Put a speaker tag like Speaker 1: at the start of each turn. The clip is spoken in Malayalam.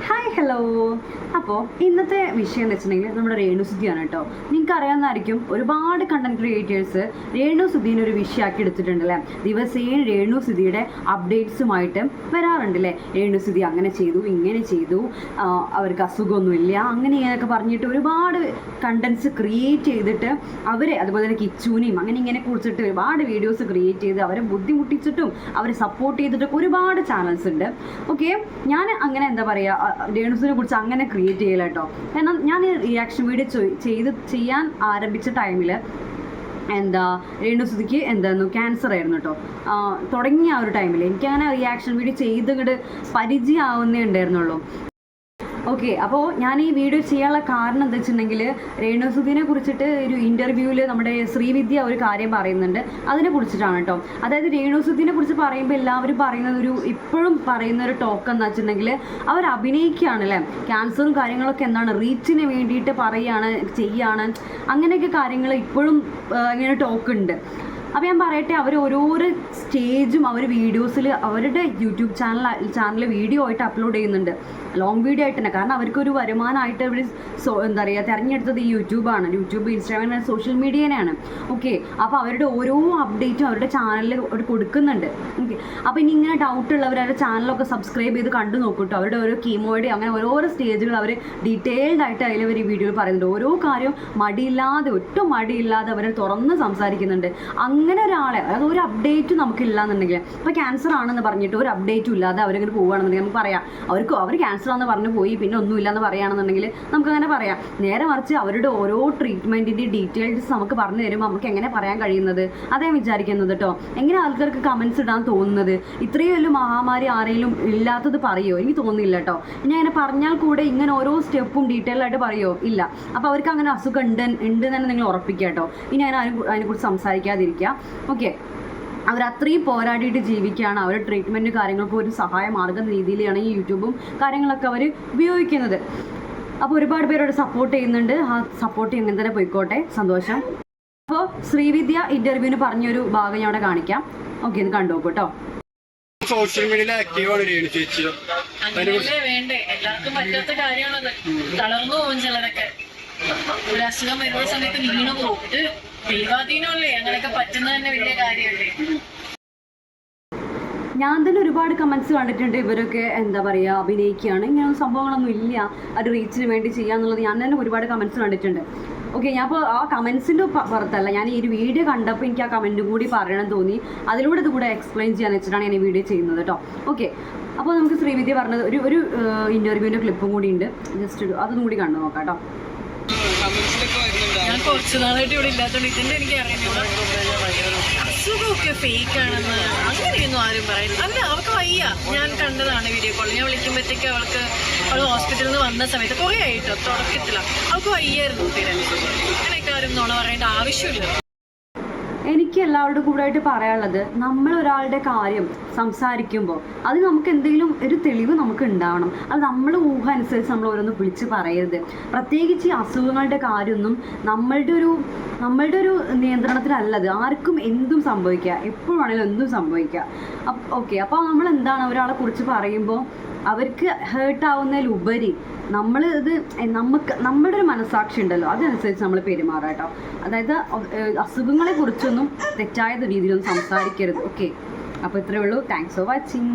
Speaker 1: Hi hello. അപ്പോൾ ഇന്നത്തെ വിഷയം എന്ന് വെച്ചിട്ടുണ്ടെങ്കിൽ നമ്മുടെ രേണുസുതിയാണ് കേട്ടോ. നിങ്ങൾക്ക് അറിയാവുന്നതായിരിക്കും, ഒരുപാട് കണ്ടന്റ് ക്രിയേറ്റേഴ്സ് രേണുസുതിനെ ഒരു വിഷയമാക്കി എടുത്തിട്ടുണ്ടല്ലേ. ദിവസേന രേണുസുതിയുടെ അപ്ഡേറ്റ്സുമായിട്ട് വരാറുണ്ടല്ലേ. രേണുസുതി അങ്ങനെ ചെയ്തു, ഇങ്ങനെ ചെയ്തു, അവർക്ക് അസുഖമൊന്നുമില്ല, അങ്ങനെ ഇങ്ങനെയൊക്കെ പറഞ്ഞിട്ട് ഒരുപാട് കണ്ടന്റ്സ് ക്രിയേറ്റ് ചെയ്തിട്ട് അവരെ, അതുപോലെ തന്നെ കിച്ചൂനെയും അങ്ങനെ ഇങ്ങനെ കുറിച്ചിട്ട് ഒരുപാട് വീഡിയോസ് ക്രിയേറ്റ് ചെയ്ത് അവരെ ബുദ്ധിമുട്ടിച്ചിട്ടും അവരെ സപ്പോർട്ട് ചെയ്തിട്ടൊക്കെ ഒരുപാട് ചാനൽസ് ഉണ്ട്. ഓക്കെ, ഞാൻ അങ്ങനെ എന്താ പറയുക, രേണുസിനെ കുറിച്ച് അങ്ങനെ ക്രിയേറ്റ് ചെയ്യില്ല കേട്ടോ. കാരണം ഞാൻ റിയാക്ഷൻ വീഡിയോ ചെയ്യാൻ ആരംഭിച്ച ടൈമിൽ രേണുസുതിക്ക് എന്തായിരുന്നു, ക്യാൻസർ ആയിരുന്നു കേട്ടോ. തുടങ്ങിയ ആ ഒരു ടൈമിൽ എനിക്കങ്ങനെ റിയാക്ഷൻ വീഡിയോ ചെയ്തിങ്ങോട്ട് പരിചയമാവുന്നേ ഉണ്ടായിരുന്നുള്ളൂ. ഓക്കെ, അപ്പോൾ ഞാൻ ഈ വീഡിയോ ചെയ്യാനുള്ള കാരണം എന്താ വെച്ചിട്ടുണ്ടെങ്കിൽ, രേണുസുതിനെ കുറിച്ചിട്ട് ഒരു ഇൻ്റർവ്യൂവിൽ നമ്മുടെ ശ്രീവിദ്യ ഒരു കാര്യം പറയുന്നുണ്ട്, അതിനെ കുറിച്ചിട്ടാണ് കേട്ടോ. അതായത് രേണുസുതിനെ കുറിച്ച് പറയുമ്പോൾ എല്ലാവരും പറയുന്നത്, ഇപ്പോഴും പറയുന്ന ഒരു ടോക്ക് എന്താ വെച്ചിട്ടുണ്ടെങ്കിൽ, അവർ അഭിനയിക്കുകയാണല്ലേ, ക്യാൻസറും കാര്യങ്ങളൊക്കെ എന്താണ് റീച്ചിന് വേണ്ടിയിട്ട് പറയുകയാണ്, ചെയ്യാണ്, അങ്ങനെയൊക്കെ കാര്യങ്ങൾ ഇപ്പോഴും ഇങ്ങനെ ടോക്ക് ഉണ്ട്. അപ്പോൾ ഞാൻ പറയട്ടെ, അവർ ഓരോരോ സ്റ്റേജും അവർ വീഡിയോസിൽ അവരുടെ യൂട്യൂബ് ചാനൽ വീഡിയോ ആയിട്ട് അപ്ലോഡ് ചെയ്യുന്നുണ്ട്, ലോങ് വീഡിയോ ആയിട്ട് തന്നെ. കാരണം അവർക്കൊരു വരുമാനമായിട്ട് അവർ എന്താ പറയുക തിരഞ്ഞെടുത്തത് ഈ യൂട്യൂബാണ്, യൂട്യൂബ്, ഇൻസ്റ്റാഗ്രാം, സോഷ്യൽ മീഡിയനെയാണ്. ഓക്കെ, അപ്പോൾ അവരുടെ ഓരോ അപ്ഡേറ്റും അവരുടെ ചാനലിൽ അവർ കൊടുക്കുന്നുണ്ട്. ഓക്കെ, അപ്പോൾ ഇനി ഇങ്ങനെ ഡൗട്ട് ഉള്ളവർ അവരുടെ ചാനലൊക്കെ സബ്സ്ക്രൈബ് ചെയ്ത് കണ്ടു നോക്കൂട്ടോ. അവരുടെ ഓരോ കീമോയുടെ അങ്ങനെ ഓരോരോ സ്റ്റേജുകൾ അവർ ഡീറ്റെയിൽഡ് ആയിട്ട് അതിൽ അവർ ഈ വീഡിയോയിൽ പറയുന്നുണ്ട്. ഓരോ കാര്യവും മടിയില്ലാതെ, ഒട്ടും മടിയില്ലാതെ അവർ തുറന്ന് സംസാരിക്കുന്നുണ്ട്. അങ്ങനെ ഒരാളെ, അതായത് ഒരു അപ്ഡേറ്റ് നമുക്കില്ല എന്നുണ്ടെങ്കിൽ, ഇപ്പോൾ ക്യാൻസർ ആണെന്ന് പറഞ്ഞിട്ട് ഒരു അപ്ഡേറ്റും ഇല്ലാതെ അവരിങ്ങനെ പോവുകയാണെന്നുണ്ടെങ്കിൽ നമുക്ക് പറയാം, അവർ ക്യാൻസർ ആണെന്ന് പറഞ്ഞു പോയി, പിന്നെ ഒന്നുമില്ല എന്ന് പറയുകയാണെന്നുണ്ടെങ്കിൽ നമുക്കങ്ങനെ പറയാം. നേരെ മറിച്ച് അവരുടെ ഓരോ ട്രീറ്റ്മെൻറ്റിൻ്റെ ഡീറ്റെയിൽസ് നമുക്ക് പറഞ്ഞു തരുമ്പോൾ നമുക്ക് എങ്ങനെ പറയാൻ കഴിയുന്നത്, അതേ വിചാരിക്കുന്നത് കേട്ടോ. എങ്ങനെ ആൾക്കാർക്ക് കമൻസ് ഇടാൻ തോന്നുന്നത്? ഇത്രയും വലിയ മഹാമാരി ആരെങ്കിലും ഇല്ലാത്തത് പറയുമോ? എനിക്ക് തോന്നുന്നില്ല കേട്ടോ. ഇനി അങ്ങനെ പറഞ്ഞാൽ കൂടെ ഇങ്ങനെ ഓരോ സ്റ്റെപ്പും ഡീറ്റെയിൽ ആയിട്ട് പറയുമോ? ഇല്ല. അപ്പോൾ അവർക്ക് അങ്ങനെ അസുഖം ഉണ്ട് തന്നെ നിങ്ങൾ ഉറപ്പിക്കുക കേട്ടോ. ഇനി അതിനെക്കുറിച്ച് സംസാരിക്കാതിരിക്കുക. ഓക്കെ, അവരത്രയും പോരാടിയിട്ട് ജീവിക്കുകയാണ്. അവർ ട്രീറ്റ്മെൻറ്റ് കാര്യങ്ങൾക്ക് ഒരു സഹായ മാർഗ്ഗം രീതിയിലാണ് ഈ യൂട്യൂബും കാര്യങ്ങളൊക്കെ അവർ ഉപയോഗിക്കുന്നത്. അപ്പോൾ ഒരുപാട് പേരോട് സപ്പോർട്ട് ചെയ്യുന്നുണ്ട്. ആ സപ്പോർട്ട് എങ്ങനെ തന്നെ പോയിക്കോട്ടെ, സന്തോഷം. അപ്പോൾ ശ്രീവിദ്യ ഇൻ്റർവ്യൂവിന് പറഞ്ഞൊരു ഭാഗം ഞാൻ അവിടെ കാണിക്കാം. ഓക്കെ, ഇത് കണ്ടു നോക്കൂ കേട്ടോ.
Speaker 2: സോഷ്യൽ മീഡിയയിൽ ആക്റ്റീവാണ് രേണു ചേച്ചി.
Speaker 3: വേണ്ടേ, എല്ലാവർക്കും പറ്റാത്ത കാര്യമാണത്. തളർന്നു പോകും ചിലരൊക്കെ. ഒരു അസുഖം വരുന്ന സമയത്ത് വീണു പോകും. ഇത് ദൈവാധീനമല്ലേ, അങ്ങനെയൊക്കെ പറ്റുന്നത് തന്നെ വലിയ കാര്യമല്ലേ.
Speaker 1: ഞാൻ തന്നെ ഒരുപാട് കമൻസ് കണ്ടിട്ടുണ്ട്, ഇവരൊക്കെ എന്താ പറയുക അഭിനയിക്കുകയാണ്, ഇങ്ങനെ സംഭവങ്ങളൊന്നും ഇല്ല, അത് റീച്ചിന് വേണ്ടി ചെയ്യാന്നുള്ളത് ഞാൻ തന്നെ ഒരുപാട് കമൻസ് കണ്ടിട്ടുണ്ട്. ഓക്കെ, ഞാൻ ഇപ്പോൾ ആ കമൻസിൻ്റെ പുറത്തല്ല, ഞാൻ ഈ ഒരു വീഡിയോ കണ്ടപ്പോൾ എനിക്ക് ആ കമൻറ്റും കൂടി പറയണം തോന്നി, അതിലൂടെ ഇത് കൂടെ എക്സ്പ്ലെയിൻ ചെയ്യാന്ന് വെച്ചിട്ടാണ് ഞാൻ ഈ വീഡിയോ ചെയ്യുന്നത് കേട്ടോ. ഓക്കെ, അപ്പോൾ നമുക്ക് ശ്രീവിദ്യ പറഞ്ഞത് ഒരു ഇൻ്റർവ്യൂവിൻ്റെ ക്ലിപ്പും കൂടി ഉണ്ട്, ജസ്റ്റ് അതും കൂടി കണ്ടു നോക്കാം കേട്ടോ.
Speaker 3: ഞാൻ കുറച്ച് നാളായിട്ട് ഇവിടെ ഇല്ലാത്തതുകൊണ്ട് ഇതിന്റെ എനിക്ക് അറിയുന്നില്ല. അസുഖമൊക്കെ ഫേക്ക് ആണെന്ന് അങ്ങനെയൊന്നും ആരും പറയില്ല. അല്ല, അവൾക്ക് വയ്യ. ഞാൻ കണ്ടതാണ് വീഡിയോ കോൾ. ഞാൻ വിളിക്കുമ്പോഴത്തേക്ക് അവൾ ഹോസ്പിറ്റലിൽ നിന്ന് വന്ന സമയത്ത് കുറേ ആയിട്ടോ തുടക്കത്തിലാണ് അവൾക്ക് വയ്യായിരുന്നു. അങ്ങനെയൊക്കെ ആരും നുണ പറയേണ്ട ആവശ്യമില്ല.
Speaker 1: എനിക്ക് എല്ലാവരുടെ കൂടെ ആയിട്ട് പറയാനുള്ളത്, നമ്മൾ ഒരാളുടെ കാര്യം സംസാരിക്കുമ്പോൾ അത് നമുക്ക് എന്തെങ്കിലും ഒരു തെളിവ് നമുക്ക് ഉണ്ടാവണം. അത് നമ്മൾ ഊഹം അനുസരിച്ച് നമ്മൾ ഓരോന്ന് വിളിച്ച് പറയരുത്. പ്രത്യേകിച്ച് ഈ അസുഖങ്ങളുടെ കാര്യമൊന്നും നമ്മളുടെ ഒരു നിയന്ത്രണത്തിലല്ലത്. ആർക്കും എന്തും സംഭവിക്കുക, എപ്പോഴും ആണെങ്കിലും എന്തും സംഭവിക്കുക. ഓക്കെ, അപ്പോൾ നമ്മൾ എന്താണ് ഒരാളെ കുറിച്ച് പറയുമ്പോൾ അവർക്ക് ഹേർട്ടാവുന്നതിലുപരി നമ്മുടെ ഒരു മനസ്സാക്ഷി ഉണ്ടല്ലോ, അതനുസരിച്ച് നമ്മൾ പെരുമാറാം കേട്ടോ. അതായത് അസുഖങ്ങളെ കുറിച്ചൊന്നും തെറ്റായ രീതിയിലൊന്നും സംസാരിക്കരുത്. ഓക്കെ, അപ്പോൾ ഇത്രയേ ഉള്ളൂ. Thanks for watching.